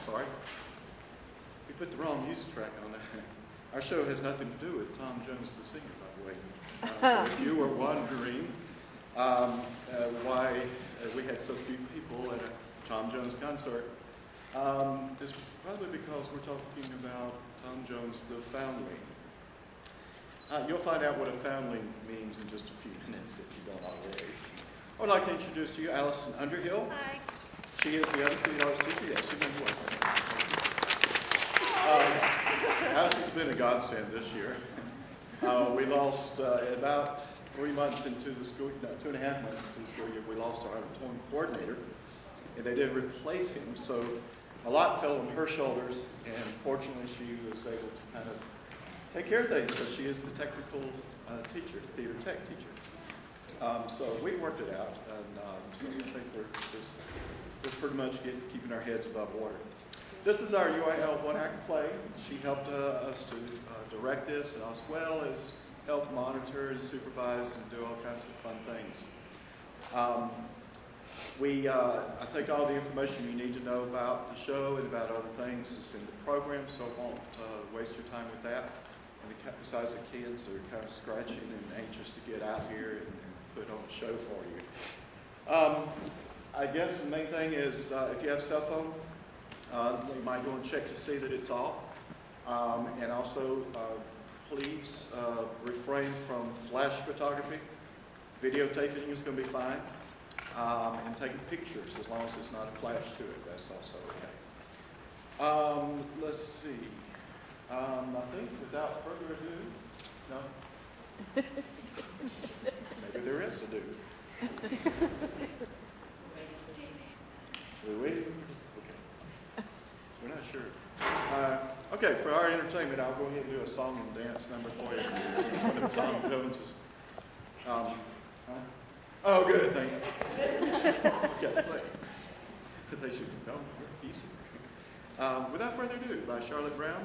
sorry. We put the wrong music track on that. Our show has nothing to do with Tom Jones the singer, by the way. So if you were wondering why we had so few people at a Tom Jones concert, it's probably because we're talking about Tom Jones the foundling. You'll find out what a foundling means in just a few minutes if you don't already. I would like to introduce to you Allison Underhill. Hi. She is the other $3 teacher. Yes, she's been welcome. Allison's been a godsend this year. We lost about 3 months into the school, no, 2.5 months into the school year, we lost our auditorium coordinator, and they did replace him. So a lot fell on her shoulders, and fortunately she was able to kind of take care of things because she is the technical teacher, theater tech teacher. So we worked it out, and so I think we're pretty much keeping our heads above water. This is our UIL one-act play. She helped us to direct this, as well as help monitor and supervise and do all kinds of fun things. I think all the information you need to know about the show and about other things is in the program, so I won't waste your time with that. And besides, the kids are kind of scratching and anxious to get out here and put on a show for you. I guess the main thing is if you have a cell phone, you might go and check to see that it's off. And also, please refrain from flash photography. Videotaping is going to be fine. And taking pictures, as long as it's not a flash to it, that's also okay. Let's see. I think without further ado, no? Maybe there is a do. Are we waiting? Okay. We're not sure. Okay, for our entertainment, I'll go ahead and do a song and dance number for you. One of Tom Jones's. Oh, good, thank you. Okay, say. Could they shoot no, easy. Without further ado, by Charlotte Brown,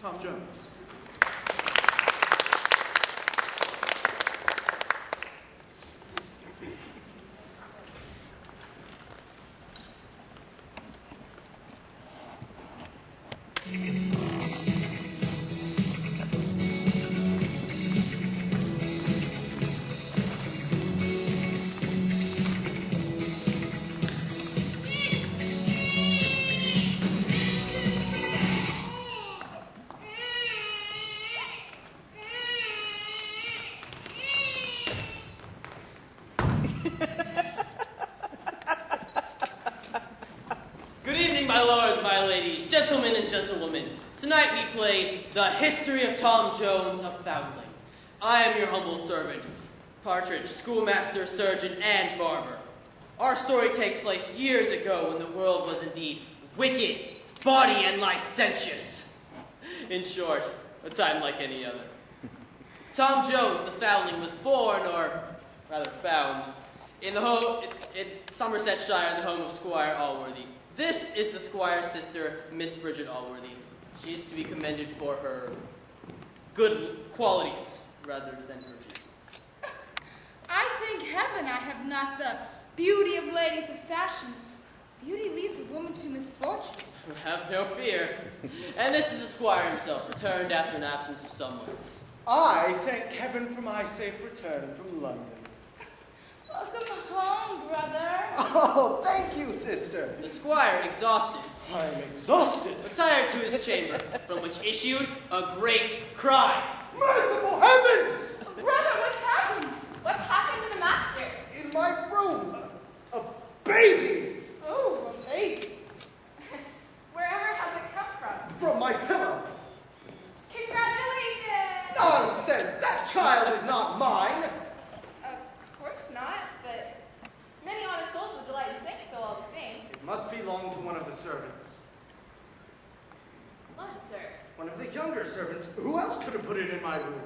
Tom Jones. Gentlemen and gentlewomen, tonight we play The History of Tom Jones of Foundling. I am your humble servant, Partridge, schoolmaster, surgeon, and barber. Our story takes place years ago when the world was indeed wicked, bawdy, and licentious. In short, a time like any other. Tom Jones, the Foundling, was born, or rather found, in Somersetshire in the home of Squire Allworthy. This is the Squire's sister, Miss Bridget Allworthy. She is to be commended for her good qualities rather than virtue. I thank heaven I have not the beauty of ladies of fashion. Beauty leads a woman to misfortune. Have no fear. And this is the Squire himself, returned after an absence of some months. I thank heaven for my safe return from London. Welcome home, brother. Oh, thank you, sister. The Squire, exhausted, I am exhausted. retired to his chamber, from which issued a great cry. Merciful heavens! Brother, what's happened? What's happened to the master? In my room, a baby. Oh, a baby. Wherever has it come from? From my pillow. Congratulations! Nonsense! That child is not mine. Of course not, but many honest souls would delight to think so all the same. It must belong to one of the servants. What, sir? One of the younger servants. Who else could have put it in my room?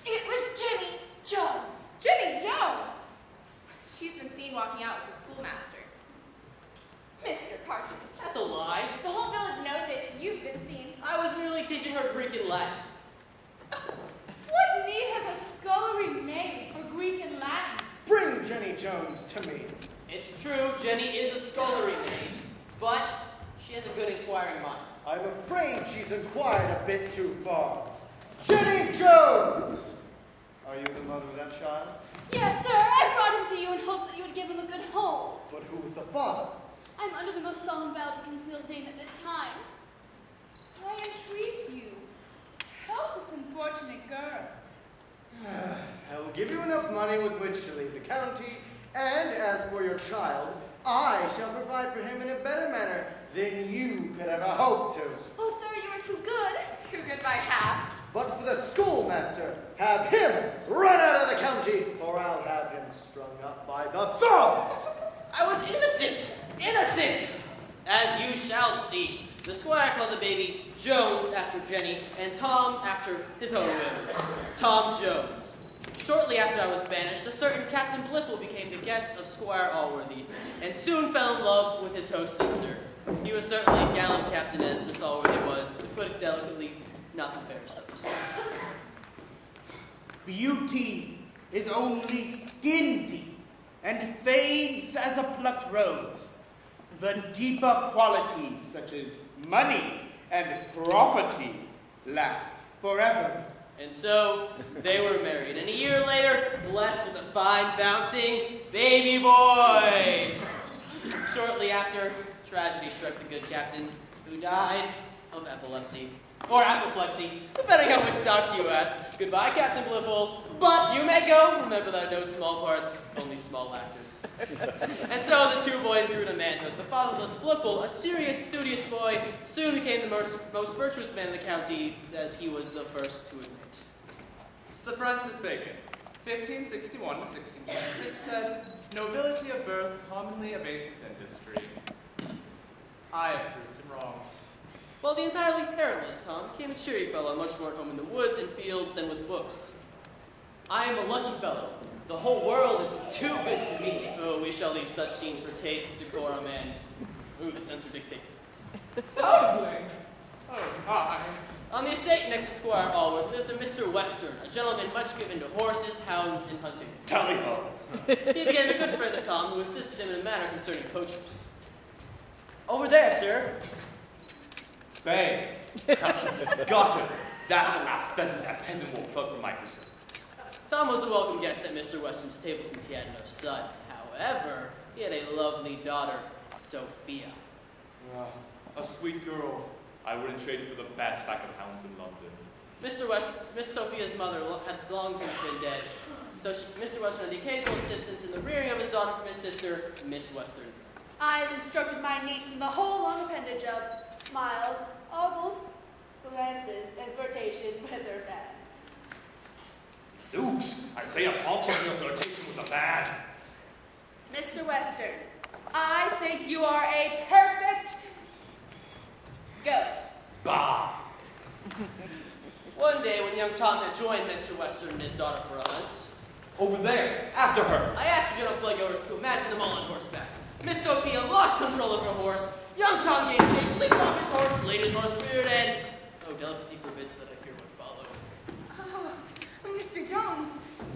It was Jenny Jones. Jenny Jones! She's been seen walking out with the schoolmaster. Mr. Partridge. That's a lie. The whole village knows it. You've been seen. I was merely teaching her Greek and Latin. What need has a scullery maid for Greek and Latin? Bring Jenny Jones to me. It's true, Jenny is a scullery maid. but she has a good inquiring mind. I'm afraid she's inquired a bit too far. Jenny Jones! Are you the mother of that child? Yes, sir. I brought him to you in hopes that you would give him a good home. But who's the father? I'm under the most solemn vow to conceal his name at this time. I entreat you. Help this unfortunate girl. I will give you enough money with which to leave the county, and as for your child, I shall provide for him in a better manner than you could ever hope to. Oh, sir, you are too good. Too good by half. But for the schoolmaster, have him run out of the county, or I'll have him strung up by the thongs. I was innocent! Innocent! As you shall see. The squire called the baby Jones after Jenny, and Tom after his own whim. Tom Jones. Shortly after I was banished, a certain Captain Blithell became the guest of Squire Allworthy, and soon fell in love with his host sister. He was certainly a gallant captain, as Miss Allworthy was, to put it delicately, not the fairest of her sex. Beauty is only skin deep, and fades as a plucked rose. The deeper qualities, such as money and property, last forever. And so, they were married, and a year later, blessed with a fine, bouncing baby boy. Shortly after, tragedy struck the good captain, who died of epilepsy. Or apoplexy, depending on which doctor you ask. Goodbye, Captain Blithell. But you may go. Remember that no small parts, only small actors. And so the two boys grew to manhood. The fatherless Blithell, a serious, studious boy, soon became the most virtuous man in the county, as he was the first to admit. Sir Francis Bacon, 1561 to 1686, said, "Nobility of birth commonly abateth industry." I have proved him wrong. While the entirely parentless Tom became a cheery fellow, much more at home in the woods and fields than with books. I am a lucky fellow. The whole world is too good to me. Oh, we shall leave such scenes for taste, decorum, and... Ooh, the censor dictate. Fondling. Oh, hi. On the estate next to Squire Allworth lived a Mr. Western, a gentleman much given to horses, hounds, and hunting. Tally-ho. He became a good friend of Tom, who assisted him in a matter concerning poachers. Over there, sir. Bang! Got him! That's the last pheasant that peasant will pluck from my pursuit. Tom was a welcome guest at Mr. Western's table since he had no son. However, he had a lovely daughter, Sophia. A sweet girl. I wouldn't trade it for the best pack of hounds in London. Miss Sophia's mother had long since been dead, so Mr. Western had the occasional assistance in the rearing of his daughter from his sister, Miss Western. I have instructed my niece in the whole long appendage of smiles, ogles, glances, and flirtation with her fan. Zooks! I say a paltry your flirtation with a man. Mr. Western, I think you are a perfect goat. Bah! One day, when young Tom had joined Mr. Western and his daughter for a hunt, Over there! After her! I asked the general playgoers to imagine them all on horseback. Miss Sophia lost control of her horse. Young Tom gave chase, leaped off his horse, laid his horse reared, and... Oh, delicacy forbids that I hear what followed. Oh, Mr. Jones,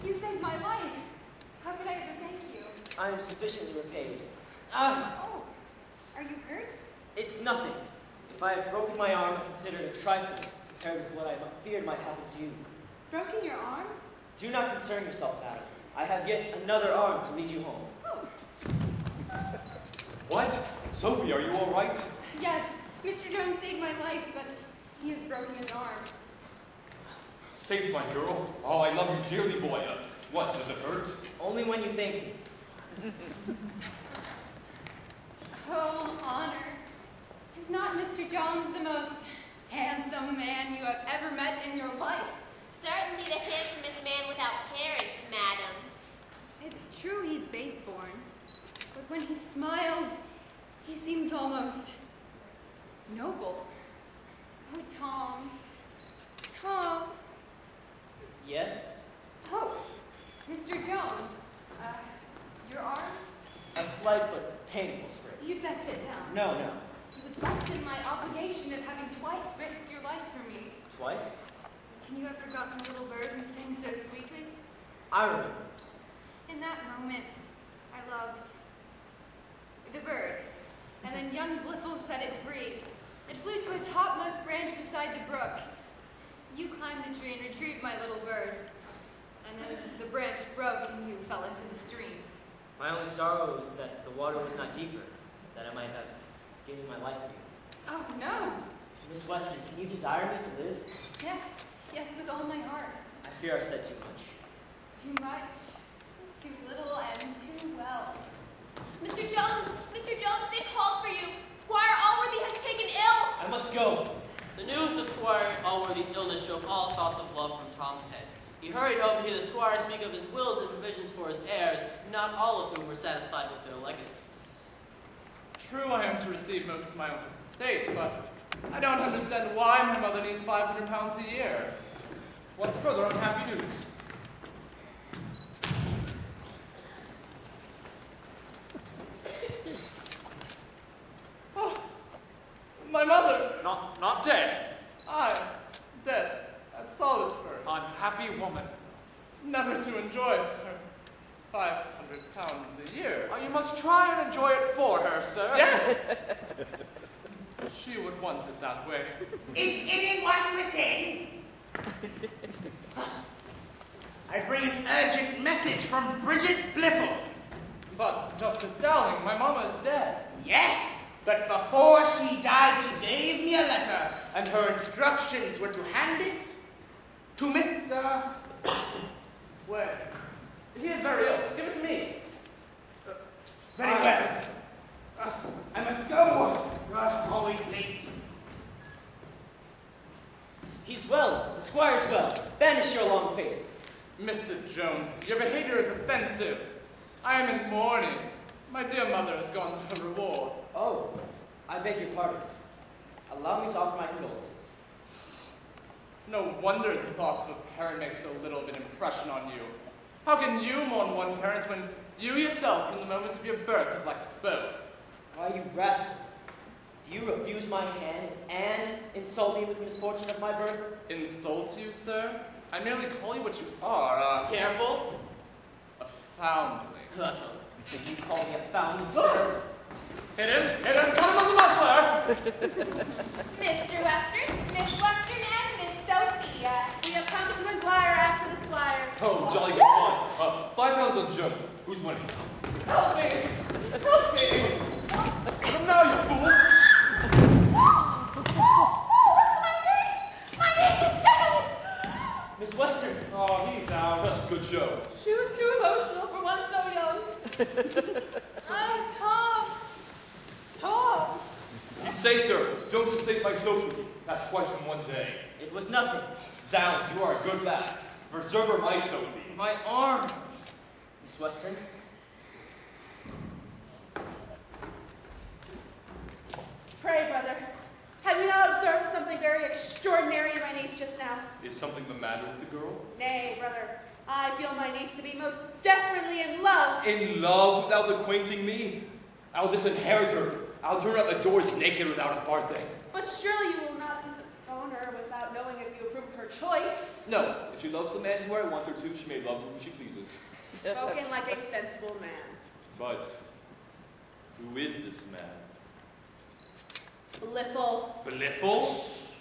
you saved my life. How could I ever thank you? I am sufficiently repaid. Oh, are you hurt? It's nothing. If I have broken my arm, I consider it a trifle compared with what I feared might happen to you. Broken your arm? Do not concern yourself, madam. I have yet another arm to lead you home. Oh, What? Sophie, are you all right? yes. Mr. Jones saved my life, but he has broken his arm. Saved my girl. Oh, I love you dearly, boy. What, does it hurt? Only when you thank me. Oh, honor. Is not Mr. Jones the most handsome man you have ever met in your life? Certainly the handsomest man without parents, madam. It's true he's base-born, but when he smiles, he seems almost noble. Oh, Tom. Tom. Yes? Oh, Mr. Jones. Your arm? A slight but painful sprain. You'd best sit down. No, no. You would lessen my obligation of having twice risked your life for me. Twice? Can you have forgotten the little bird who sang so sweetly? I remember. In that moment, I loved the bird. and then young Bliffle set it free. It flew to a topmost branch beside the brook. You climbed the tree and retrieved my little bird. And then the branch broke and you fell into the stream. My only sorrow is that the water was not deeper, that I might have given my life to you. Oh, no. Miss Weston, can you desire me to live? Yes, yes, with all my heart. I fear I've said too much. Too much, too little, and too well. Mr. Jones, they called for you. Squire Allworthy has taken ill. I must go. The news of Squire Allworthy's illness shook all thoughts of love from Tom's head. He hurried home to hear the squire speak of his wills and provisions for his heirs, not all of whom were satisfied with their legacies. True, I am to receive most of my uncle's estate, but I don't understand why my mother needs £500 a year. What further unhappy news? Oh, my mother! Not dead. I, dead, at Salisbury. Unhappy woman. Never to enjoy her £500 a year. Oh, you must try and enjoy it for her, sir. Yes! She would want it that way. Is anyone within? I bring an urgent message from Bridget Bliffle. But, Justice Dowling, my mama is dead. Yes, but before she died, she gave me a letter, and her instructions were to hand it to Mr. Well, He is very ill. Give it to me. very well. I must go. Always late. He's well. The squire's well. Banish your long faces. Mr. Jones, your behavior is offensive. I am in mourning. My dear mother has gone to her reward. Oh, I beg your pardon. Allow me to offer my condolences. It's no wonder the loss of a parent makes so little of an impression on you. How can you mourn one parent when you yourself, from the moment of your birth, have lacked both? Why, you rascal. Do you refuse my hand and insult me with the misfortune of my birth? Insult you, sir? I merely call you what you are, Careful. a foundling. That's all. You call me a foundling, sir? Hit him, cut him on the muscler! Mr. Western, Miss Western, and Miss Sophia. We have come to inquire after the squire. Oh, jolly good fun. £5 on Joe. Who's winning? Help me! Help me! Come now, you fool! What's my niece? My niece is dead! Miss Western. Oh, he's out. Good show. She was too emotional for one so young. Tom! Tom! He saved her. Jones has saved my Sophie. That's twice in one day. It was nothing. Zounds, you are a good bat. Preserve her, my Sophie. My arm. Miss Western. Pray, brother, have you not observed something very extraordinary in my niece just now? Is something the matter with the girl? Nay, brother, I feel my niece to be most desperately in love. In love without acquainting me? I'll disinherit her. I'll turn out the doors naked without a birthday. But surely you will not disown her without knowing if you approve of her choice. No, if she loves the man who I want her to, she may love whom she pleases. Spoken like a sensible man. But who is this man? Bliffle. Bliffle?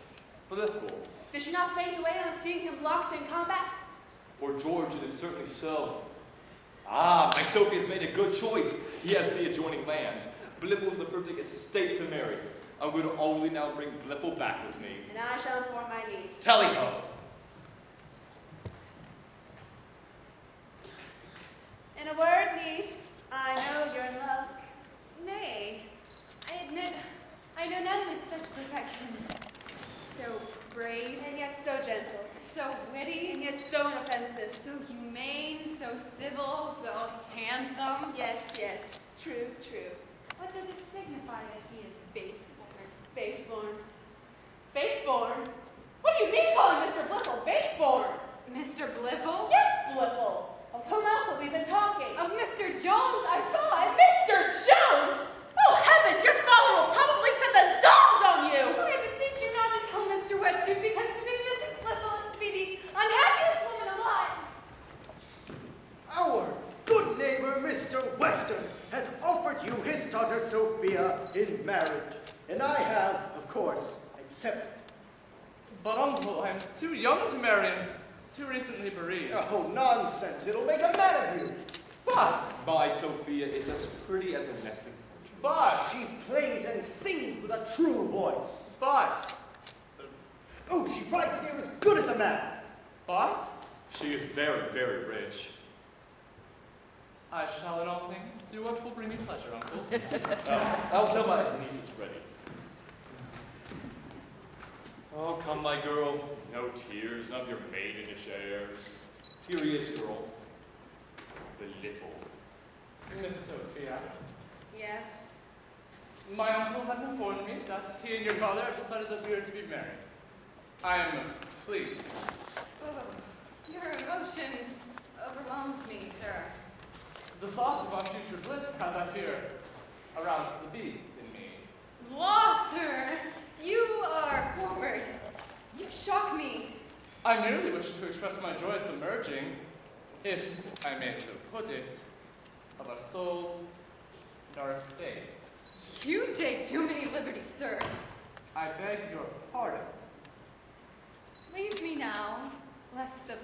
Bliffle. Did she not faint away on seeing him locked in combat? For George, it is certainly so. Ah, my Sophie has made a good choice. He has the adjoining land. Bliffle is the perfect estate to marry. I'm going to only now bring Bliffle back with me. And I shall inform my niece. Tally ho! In a word, niece, I know you're in love. Nay, I admit, I know none with such perfections. So brave, And yet so gentle. so witty, And yet so inoffensive. so humane, so civil, so handsome. Yes, yes. True, true. What does it signify that he is base-born? Baseborn. Baseborn? What do you mean calling Mr. Bliffle baseborn? Mr. Bliffle? Yes, Bliffle. Of whom else have we been talking? Of Mr. Jones, I thought. Mr. Jones! Oh, heavens, your father will probably send the dogs on you! I beseech you not to tell Mr. Western, because to be Mrs. Bliffle is to be the unhappiest woman alive. Our good neighbor, Mr. Weston, has offered you his daughter Sophia in marriage, and I have, of course, accepted. But uncle, I'm too young to marry and too recently bereaved. Oh, nonsense. It'll make a man of you. But My Sophia is as pretty as a nesting. But she plays and sings with a true voice. But Oh, she writes near as good as a man. But She is very, very rich. I shall in all things do what will bring me pleasure, uncle. I'll tell my niece it's ready. Oh, come, my girl. No tears, none of your maidenish airs. Here he is, girl. The little. Miss Sophia, Yes. my uncle has informed me that he and your father have decided that we are to be married. I am most pleased. Oh, your emotion overwhelms me, sir. The thought of our future bliss has, I fear, aroused the beast in me. Law, sir! You are forward. You shock me. I merely wish to express my joy at the merging, if I may so put it, of our souls and our estates. You take too many liberties, sir. I beg your pardon. Leave me now, lest the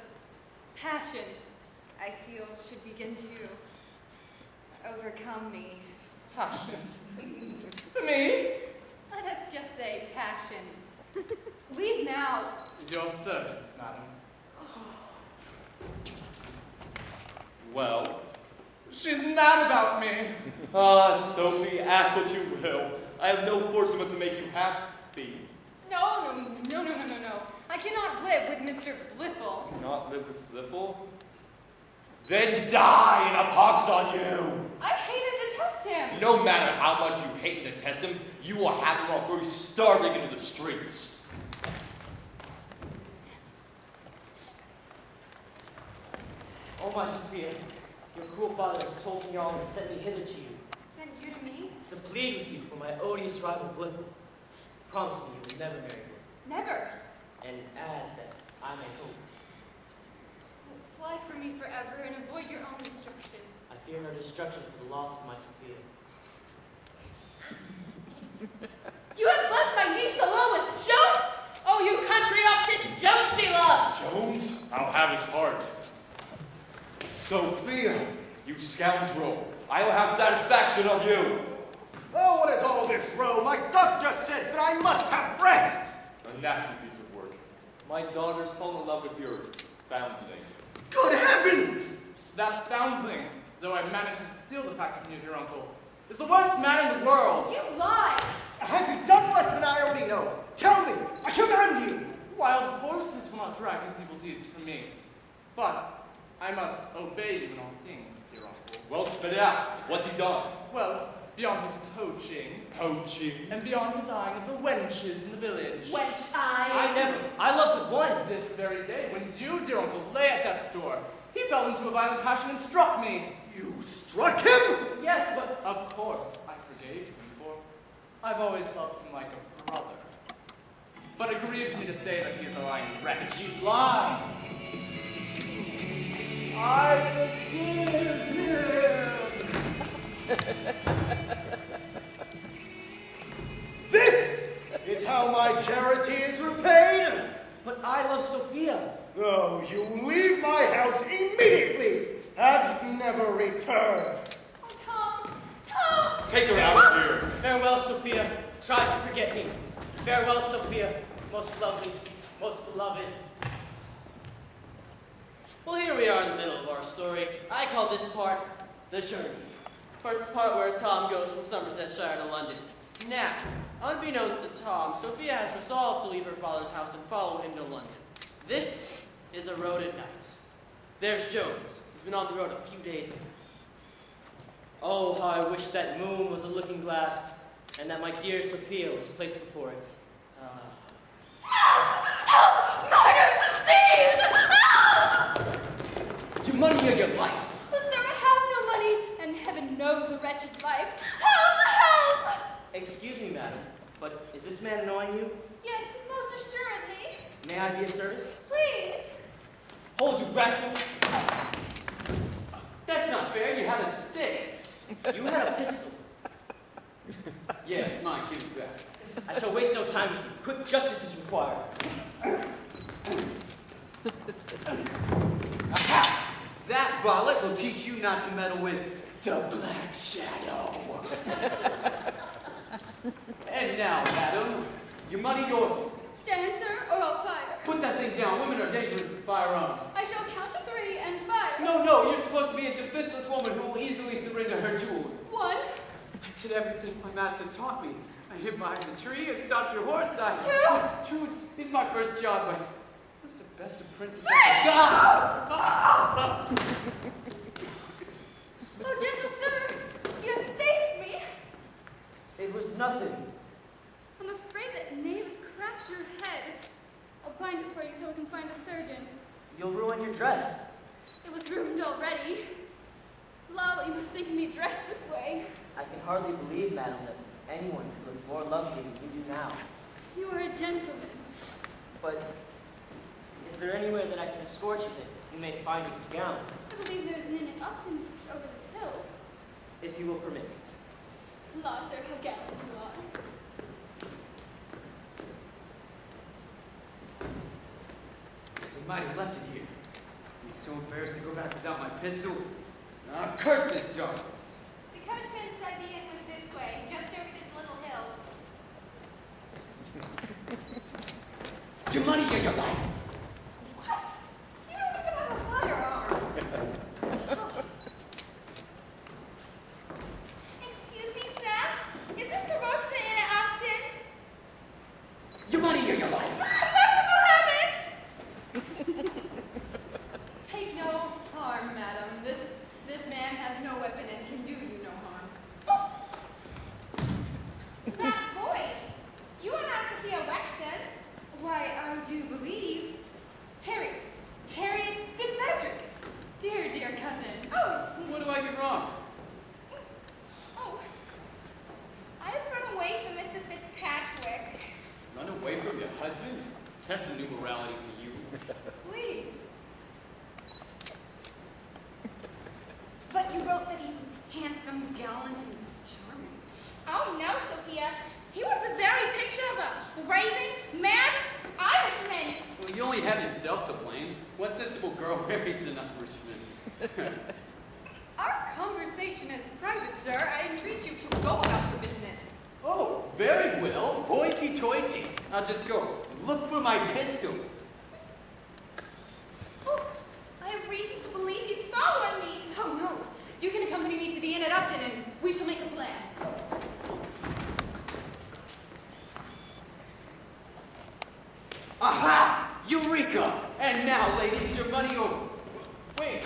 passion I feel should begin to overcome me. Passion. To me? Let us just say passion. Leave now. Your servant, madam. Well, She's mad about me. Sophie, ask what you will. I have no force but to make you happy. No. I cannot live with Mr. Bliffle. Not live with Bliffle? Then die, and a pox on you! I hate and detest him. No matter how much you hate and detest him, you will have him all very starving into the streets. Oh, my Sophia, your cruel father has told me all and sent me hither to you. Send you to me? To plead with you for my odious rival Blithel. Promise me you will never marry her. Never. And add that I may hope. Fly from me forever and avoid your own destruction. I fear no destruction for the loss of my Sophia. You have left my niece alone with Jones? Oh, you country updish Jones she loves! Jones, I'll have his heart. Sophia, you scoundrel, I will have satisfaction of you. Oh, what is all this row? My doctor says that I must have rest. A nasty piece of work. My daughter's fallen in love with your foundling. Good heavens! That foundling, though I managed to conceal the fact from you, dear uncle, is the worst man in the world. You lie. Has he done less than I already know? Tell me, I command you. Wild horses will not drag his evil deeds from me. But I must obey you in all things, dear uncle. Well, spit it out. What's he done? Well, beyond his poaching, and beyond his eyeing of the wenches in the village. Wench I never. I loved but one. This very day, when you, dear uncle, lay at death's door, he fell into a violent passion and struck me. You struck him? Yes, but Of course, I forgave him, for I've always loved him like a brother. But it grieves me to say that he is a lying wretch. you lie. I forgive him! This is how my charity is repaid. But I love Sophia. Oh, you leave my house immediately and never return. Oh, Tom! Take her out of here. Farewell, Sophia. Try to forget me. Farewell, Sophia. Most lovely, most beloved. Well, here we are in the middle of our story. I call this part the journey. First, the part where Tom goes from Somersetshire to London. Now, unbeknownst to Tom, Sophia has resolved to leave her father's house and follow him to London. This is a road at night. There's Jones. He's been on the road a few days now. Oh, how I wish that moon was a looking glass, and that my dear Sophia was placed before it. You money of your life. Sir, I have no money, and heaven knows a wretched life. Help! Excuse me, madam, but is this man annoying you? Yes, most assuredly. May I be of service? Please. Hold you, rascal! That's not fair. You had a stick. You had a pistol. Yeah, it's mine. Give it back. I shall waste no time with you. Quick justice is required. Aha! That varlet will teach you not to meddle with the Black Shadow. And now, madam, your money, your... Stand, sir, or I'll fire. Put that thing down. Women are dangerous with firearms. I shall count to 3 and fire. No, you're supposed to be a defenseless woman who will easily surrender her jewels. 1. I did everything my master taught me. I hid behind the tree and stopped your horse. 2. True, it's my first job, but it's the best of princesses. 3. Ah! Oh, gentle sir, you have saved me. It was nothing. I'm afraid that knaves cracked your head. I'll bind it for you till we can find a surgeon. You'll ruin your dress. It was ruined already. Love, you must think of me dressed this way. I can hardly believe, madam, that anyone could look more lovely than you do now. You are a gentleman. But is there anywhere that I can escort you that you may find a gown? I believe there's an inn at Upton just over this hill. If you will permit me. La, sir, how gallant you are. We might have left it here. It's so embarrassing to go back without my pistol. Ah, curse this darkness. The coachman said the inn was this way, just over this little hill. Your money or your life. What? You don't even have a firearm. Excuse me, Sam? Is this the road to the inn at Upton? Your money or your life. Take no harm, madam. This man has no weapon and can do you no harm. Oh. That voice. You are not Sophia Weston. Why, I do believe Harriet Fitzpatrick. Dear cousin. Oh. What do I get wrong? Oh. I have run away from Mr. Fitzpatrick. Run away from your husband? That's a new morality for you. Please. But you wrote that he was handsome, gallant, and charming. Oh no, Sophia. He was the very picture of a raving, mad Irishman. Well, you only have yourself to blame. What sensible girl marries an Irishman? Our conversation is private, sir. I entreat you to go about your business. Oh, very well. Hoity-toity. I'll just go look for my pistol. Oh, I have reason to believe he's following me. Oh, no. You can accompany me to the inn at Upton, and we shall make a plan. Aha! Eureka! And now, ladies, your money or... Wait,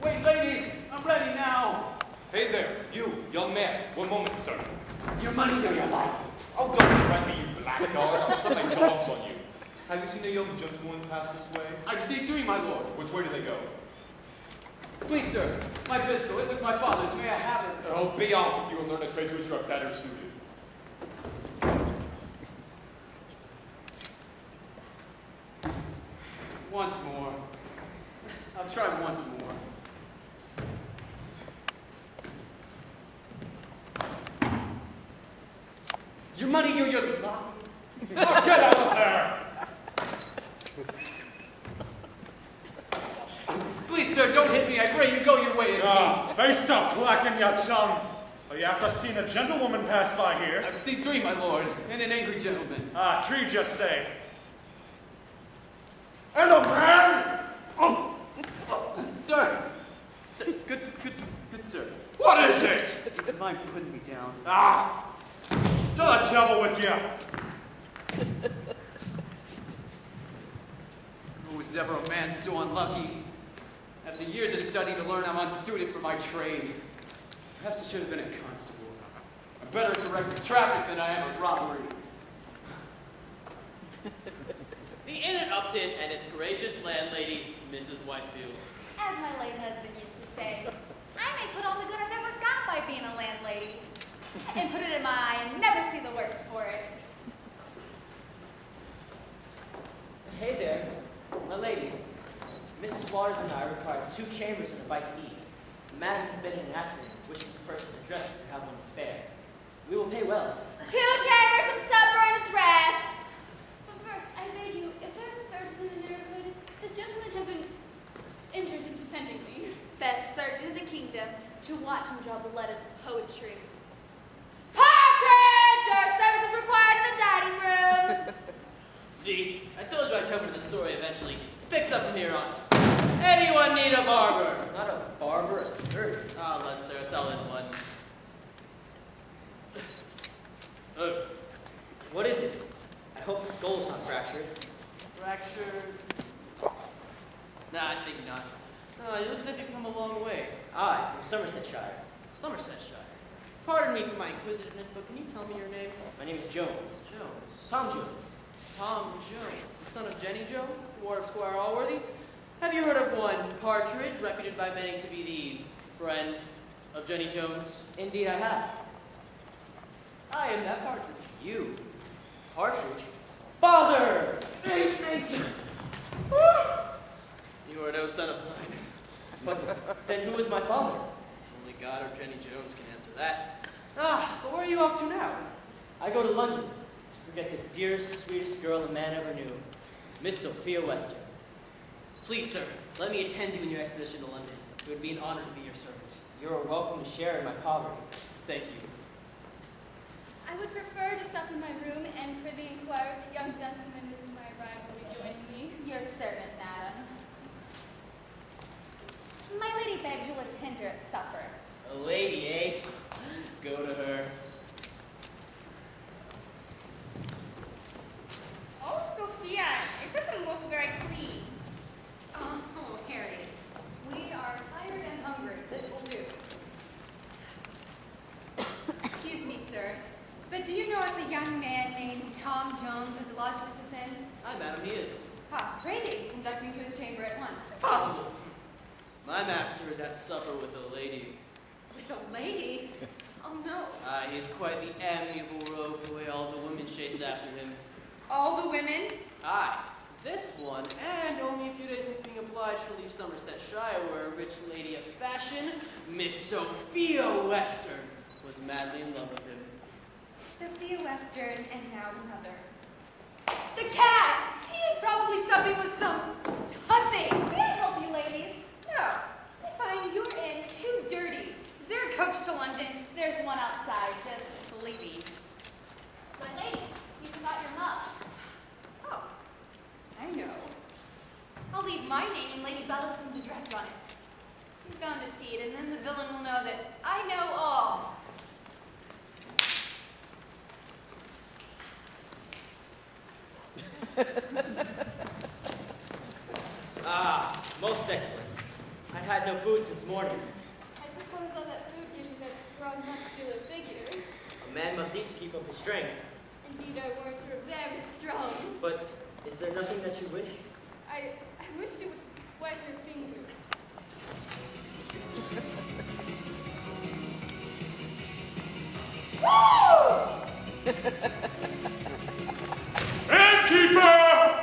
ladies, I'm ready now. Hey there, you, young man. One moment, sir. Your money or your life. Oh, don't threaten me, you blackguard. I'll set my dogs on you. Have you seen a young gentleman pass this way? I've seen 3, my lord. Which way do they go? Please, sir, my pistol. It was my father's. May I have it? Oh, be off if you will learn a trade to which you are better suited. Once more. I'll try once more. Your money or your life. Oh, get out of there! Please, sir, don't hit me. I pray you go your way in peace. Hey, stop clacking your tongue. Oh, you have to have seen a gentlewoman pass by here. I've seen 3, my lord, and an angry gentleman. Ah, 3 just say. And a man! Oh, sir. Good, sir. What is it? Do you mind putting me down? Ah! To the devil with you! Was ever a man so unlucky? After years of study to learn I'm unsuited for my trade. Perhaps I should have been a constable. I'm better at directing traffic than I am at robbery. The inn at Upton and its gracious landlady, Mrs. Whitefield. As my late husband used to say, I may put all the good I've ever got by being a landlady. And put it in my eye and never see the worst for it. Hey there, my lady. Mrs. Waters and I require 2 chambers in the Vice D. The madam has been in an accident, which is the purpose of dress if you have one to spare. We will pay well. 2 chambers, some supper, and a dress. But first, I beg you, is there a surgeon in the neighborhood? This gentleman has been interested in sending me. Best surgeon in the kingdom to watch him draw blood as poetry. Partridge! Your service is required in the dining room. See, I told you I'd cover the story eventually. Picks up from here on. Anyone need a barber? Not a barber, a surgeon. Oh, let's sir, it's all in one. What is it? I hope the skull is not fractured. Fractured? Nah, I think not. It looks as if you've come a long way. I, from Somersetshire. Somersetshire. Pardon me for my inquisitiveness, but can you tell me your name? My name is Jones. Jones. Tom Jones. Tom Jones, the son of Jenny Jones, the ward of Squire Allworthy. Have you heard of one Partridge, reputed by many to be the friend of Jenny Jones? Indeed I have. I am that Partridge. You? Partridge? Father! Mason! You are no son of mine. But then who is my father? Only God or Jenny Jones can answer that. But where are you off to now? I go to London to forget the dearest, sweetest girl a man ever knew, Miss Sophia Western. Please, sir, let me attend you in your expedition to London. It would be an honor to be your servant. You are welcome to share in my poverty. Thank you. I would prefer to sup in my room and prithee inquire if the young gentleman is in my arrival will be joining me. Your servant, madam. My lady begs you'll attend her at supper. A lady, eh? Go to her. Oh, Sophia, it doesn't look very clean. Oh, Harriet. We are tired and hungry. This will do. Excuse me, sir. But do you know if a young man named Tom Jones is lodged at this inn? Aye, madam, he is. Pray conduct me to his chamber at once. Possible. My master is at supper with a lady. With a lady? Oh, no. Aye, he is quite the amiable rogue, the way all the women chase after him. All the women? Aye, this one, and only a few days since being obliged to leave Somersetshire, where a rich lady of fashion, Miss Sophia Western, was madly in love with him. Sophia Western and now another. The cat! He is probably supping with some hussy. May I help you, ladies? No, I find your inn too dirty. Is there a coach to London? There's one outside, just leaving. My lady, you forgot your muff. Oh, I know. I'll leave my name and Lady Bellaston's address on it. He's bound to see it, and then the villain will know that I know all. Most excellent. I had no food since morning. I suppose all that food gives you that strong muscular figure. A man must eat to keep up his strength. Indeed, our words are very strong. But is there nothing that you wish? I wish you would wet your fingers. Innkeeper!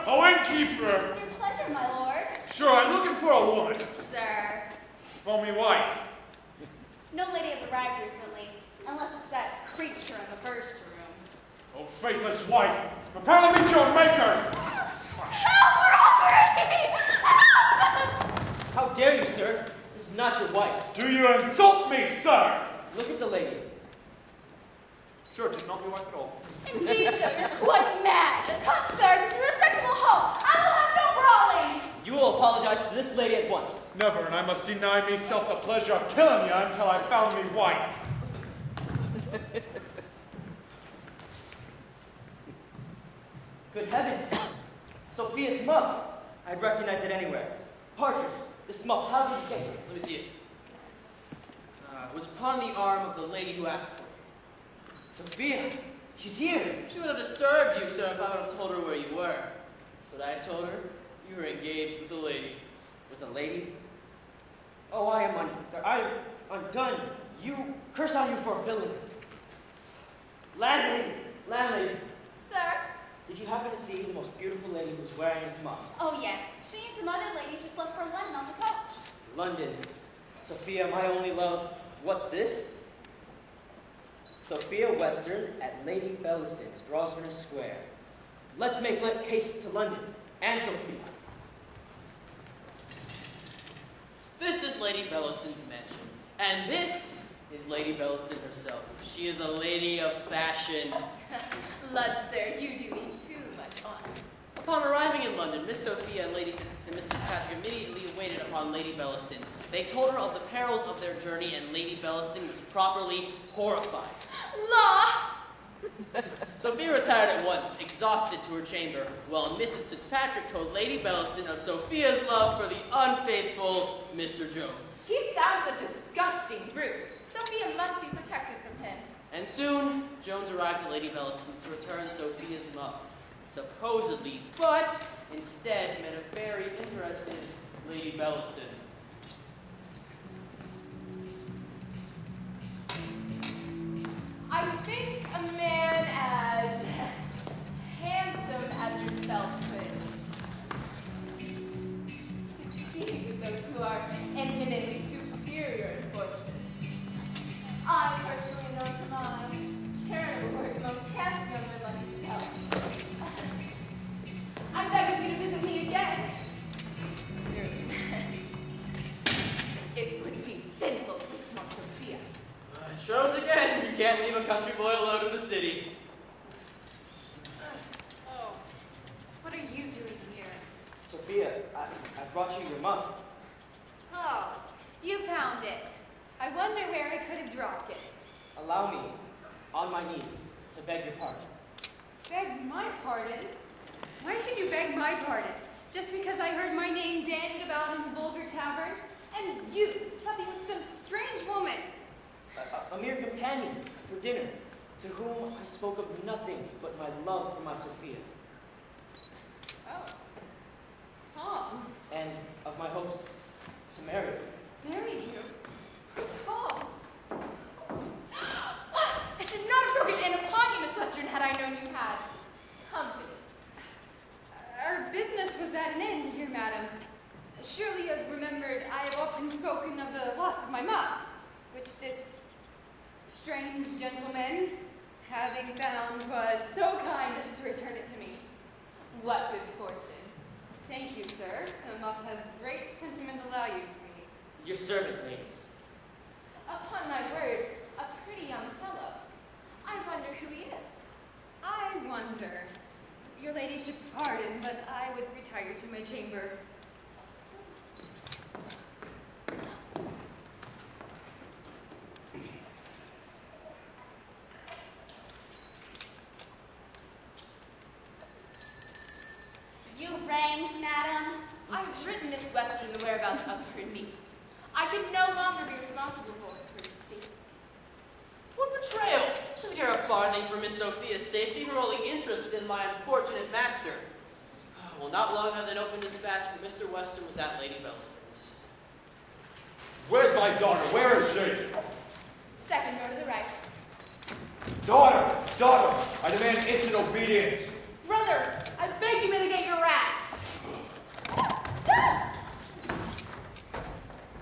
Oh, innkeeper! Your pleasure, my lord. Sure, I'm looking for a woman. Sir. For me wife. No lady has arrived recently, unless it's that creature in the first room. Oh, faithless wife, prepare to meet your maker! Help! We're hungry! Help! How dare you, sir? This is not your wife. Do you insult me, sir? Look at the lady. Sure, just not my wife at all. Indeed, sir, you're quite mad. Come, sir, this is a respectable home. I will have no brawling. You will apologize to this lady at once. Never, and I must deny myself the pleasure of killing you until I found me wife. Good heavens! Sophia's muff! I'd recognize it anywhere. Partridge, this muff, how did you get it? Let me see it. It was upon the arm of the lady who asked for it. Sophia, she's here. She would have disturbed you, sir, if I would have told her where you were. But I told her you were engaged with the lady. With a lady? Oh, I am undone. You, curse on you for a villain. Landlady, Sir? did you happen to see the most beautiful lady who was wearing this muff? Oh, yes. She and some other ladies just left for London on the coach. London. Sophia, my only love. What's this? Sophia Western at Lady Bellaston's, Grosvenor Square. Let's make haste to London, and Sophia. This is Lady Bellaston's mansion, and this is Lady Bellaston herself. She is a lady of fashion. Lud, sir, you do me too much honor. Upon arriving in London, Miss Sophia and Mr. Fitzpatrick immediately waited upon Lady Bellaston. They told her of the perils of their journey, and Lady Bellaston was properly horrified. La! Sophia retired at once, exhausted, to her chamber, while Mrs. Fitzpatrick told Lady Bellaston of Sophia's love for the unfaithful Mr. Jones. He sounds a disgusting brute. Sophia must be protected from him. And soon, Jones arrived at Lady Bellaston's to return Sophia's muff, supposedly, but instead met a very interested Lady Bellaston. I think a man as handsome as yourself could succeed with those who are eminently superior in fortune. I personally am known for my charitable work amongst handsome young men like yourself. I beg of you to visit me again. Soon. It would be sinful to be smart Sophia. It shows again, you can't leave a country boy alone in the city. Oh, what are you doing here? Sophia, I brought you your muff. Oh, you found it. I wonder where I could have dropped it. Allow me, on my knees, to beg your pardon. Beg my pardon? Why should you beg my pardon? Just because I heard my name bandied about in a vulgar tavern? And you, supping with some strange woman. A mere companion for dinner, to whom I spoke of nothing but my love for my Sophia. Oh, Tom. And of my hopes to marry her. Marry you? Tom. I should not have broken in upon you, Miss Western, had I known you had company. Our business was at an end, dear madam. Surely you have remembered I have often spoken of the loss of my muff, which this strange gentleman, having found, was so kind as to return it to me. What good fortune. Thank you, sir. The muff has great sentimental value to me. Your servant, ladies. Upon my word, a pretty young fellow. I wonder who he is. I wonder. Your ladyship's pardon, but I would retire to my chamber. You rang, madam? I've written Miss Western the whereabouts of her niece. I can no longer be responsible for her safety. What betrayal! She doesn't care a farthing for Miss Sophia's safety, her only interest in my unfortunate master. Well, not long after an open dispatch from Mr. Western was at Lady Bellaston's. Where's my daughter? Where is she? Second door to the right. Daughter! Daughter! I demand instant obedience. Brother, I beg you mitigate your wrath.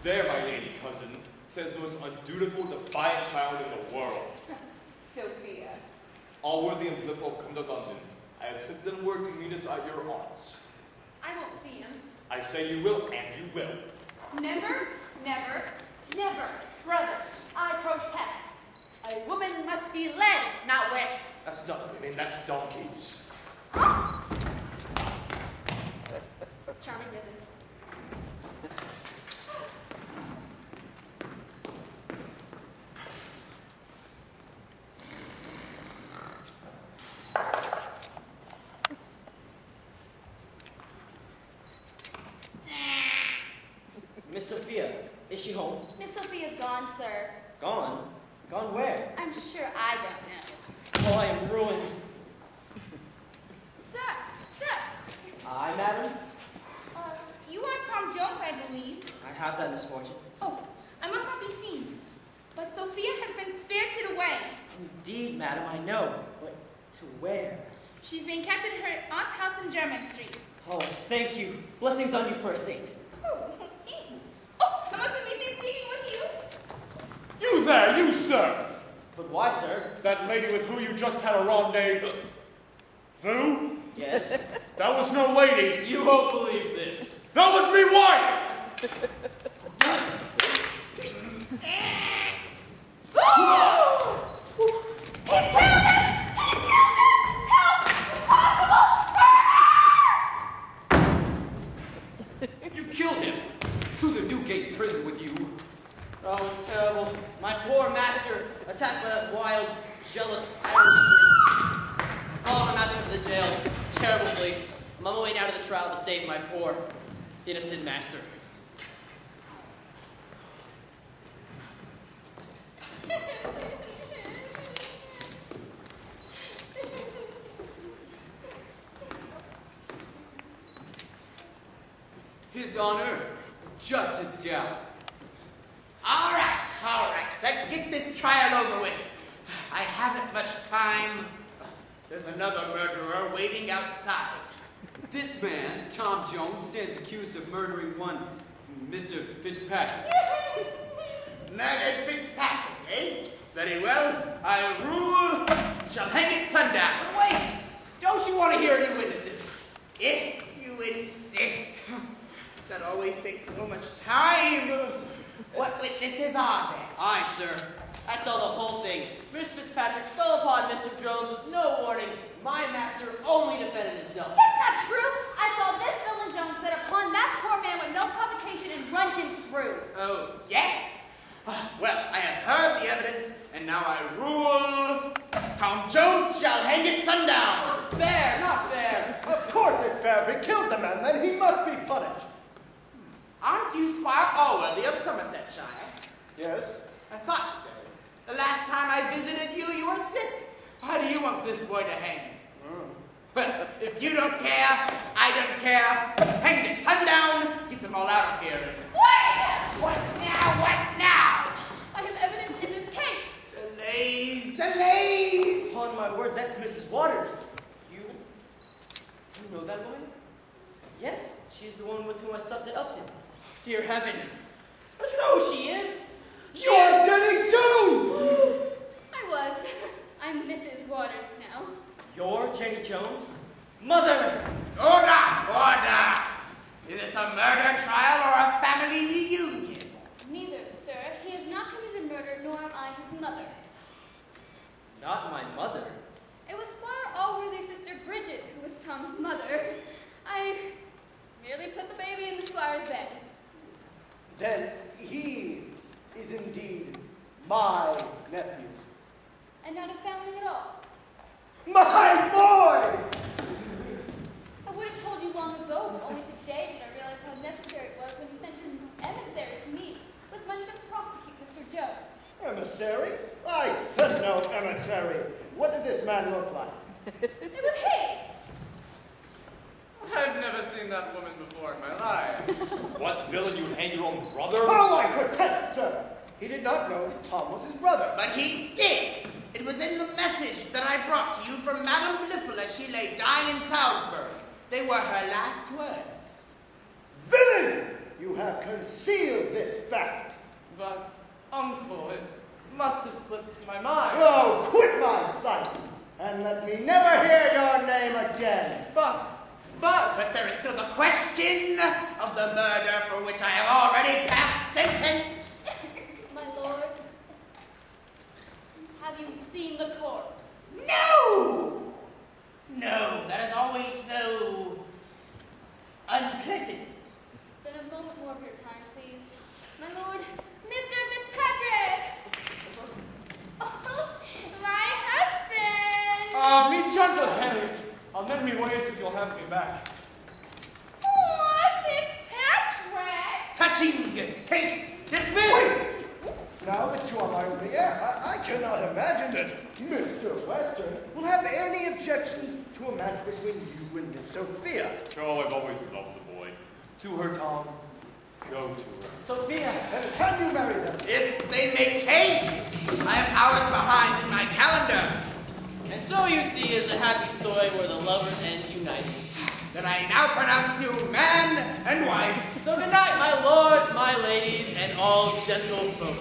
There, my lady cousin, says the most undutiful, defiant child in the world. Sophia. All worthy and blissful come to London. I have sent them word to meet us at your arms. I won't see him. I say you will, and you will. Never, never, never. Brother, I protest. A woman must be led, not whipped. That's not women, that's donkeys. Charming visit. Miss Sophia, is she home? Miss Sophia's gone, sir. Gone? Gone where? I'm sure I don't know. Oh, I am ruined. Sir! Aye, madam? You are Tom Jones, I believe. I have that misfortune. Oh, I must not be seen. But Sophia has been spirited away. Indeed, madam, I know. But to where? She's being kept in her aunt's house in Jermyn Street. Oh, thank you. Blessings on you for a saint. Oh, I mustn't be seen speaking with you. You there, you sir! But Why, sir? That lady with who you just had a rendezvous? Yes. That was no lady. You won't believe this. That was me wife! You killed him! To the Newgate prison with you. Oh, it was terrible. My poor master, attacked by that wild, jealous Irishman. Oh, my master to the jail. Terrible place. I'm on my way now to the trial to save my poor, innocent master. His Honor, justice down. All right. Let's get this trial over with. I haven't much time. There's another murderer waiting outside. This man, Tom Jones, stands accused of murdering one Mr. Fitzpatrick. Murdered Fitzpatrick, eh? Very well. I rule shall hang at sundown. Wait! Don't you want to hear any witnesses? If you insist. That always takes so much time. What witnesses are there? Aye, sir. I saw the whole thing. Miss Fitzpatrick fell upon Mr. Jones with no warning. My master only defended himself. That's not true. I saw this villain Jones set upon that poor man with no provocation and run him through. Oh, yes? Well, I have heard the evidence, and now I rule Tom Jones shall hang at sundown. Not fair, not fair. Of course it's fair. If he killed the man, then he must be punished. Aren't you Squire Allworthy of Somersetshire? Yes? I thought so. The last time I visited you, you were sick. How do you want this boy to hang? Well, if you don't care, I don't care. Hang at sundown. Get them all out of here. Wait! What now? What now? I have evidence in this case. Delays. Upon my word, that's Mrs. Waters. You know that woman? Yes, she's the one with whom I supped at Upton. Dear heaven. Don't you know who she is? You're Jenny Jones! I'm Mrs. Waters now. You're Jenny Jones? Mother! Order! Is this a murder trial or a family reunion? Neither, sir. He has not committed murder, nor am I his mother. Not my mother. It was Squire Allworthy's sister Bridget who was Tom's mother. I merely put the baby in the squire's bed. Then he is indeed my nephew. And not a foundling at all. My boy! I would have told you long ago, but only today did I realize how necessary it was when you sent an emissary to me with money to prosecute Mr. Jones. Emissary? I sent no emissary. What did this man look like? It was he! I've never seen that woman before in my life. What, villain, you would hang your own brother? Oh, I protest, sir! He did not know that Tom was his brother. But he did. It was in the message that I brought to you from Madame Blifil as she lay dying in Salisbury. They were her last words. Villain! You have concealed this fact. But, Uncle, it must have slipped my mind. Oh, quit my sight, and let me never hear your name again. But there is still the question of the murder for which I have already passed sentence. My lord, have you seen the corpse? No! No, that is always so unpleasant. Then a moment more of your time, please. My lord, Mr. Fitzpatrick! Oh, my husband! Me gentle, Harriet. I'll mend me ways if you'll have me back. Oh, Fitzpatrick! Touching case dismissed! Now that you are my own heir, I cannot imagine that Mr. Western will have any objections to a match between you and Miss Sophia. Oh, I've always loved the boy. To her, Tom. Go to her. Sophia! And can you marry them? If they make haste, I have hours behind in my calendar. And so you see is a happy story where the lovers end united. Then I now pronounce you man and wife. So good night, my lords, my ladies, and all gentle folk.